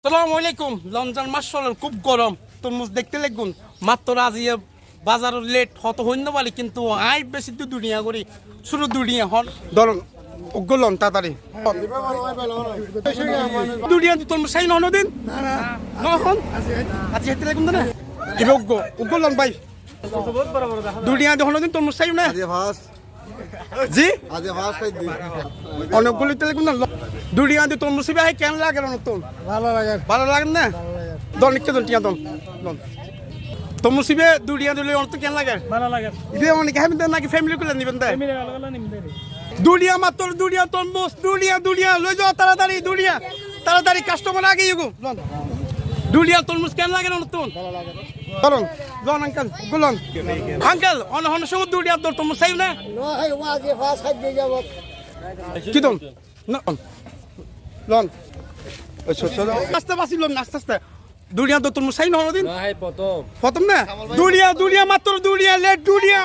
সালাম আলাইকুম। রমজান মাস চলেন, খুব গরম, তরমুজ দেখতে লাগুন মাত্র আজিয়ে বাজার লেট হত হইন পারি, কিন্তু আই বেশি তো দুনিয়া করি শুরু দুনিয়া হন ধরুন উগলন তাড়াতাড়ি দুনিয়া তরমুজ চাই নহন দিন নহন আজি হেতে লাগুন না ইবে উগলন ভাই দুনিয়া দেখুন দিন তরমুজ চাই না জি অনেকগুলি লাগুন না দুনিয়া দিয়ে তরমুজ চাইবে কেন লাগে নতুন ভালো লাগে না দন নিতে দন টিয়া দন তরমুজ চাইবে দুনিয়া দিলে অনেক কেন লাগে ভালো লাগে ইবে অনেক হেবেন নাকি ফ্যামিলি করে নিবেন তাই ফ্যামিলি ভালো লাগে নিমতে দুনিয়া মাত্র দুনিয়া তরমুজ দুনিয়া লই যাও তাড়াতাড়ি দুনিয়া তাড়াতাড়ি কাস্টমার আগে ইগো দুনিয়া তরমুজ কেন লাগে নতুন ভালো লাগে করুন লন আঙ্কেল গুলন আঙ্কেল অন হন সব দুনিয়া তরমুজ চাই না নয় ওয়াজে ফাস খাই দিয়ে যাব কি দন না লন আস্তে বাসি লন আস্তে আস্তে দুনিয়া তরমুজ চাই না দিন না প্রথম প্রথম না দুনিয়া মাত্র দুনিয়া লেট দুনিয়া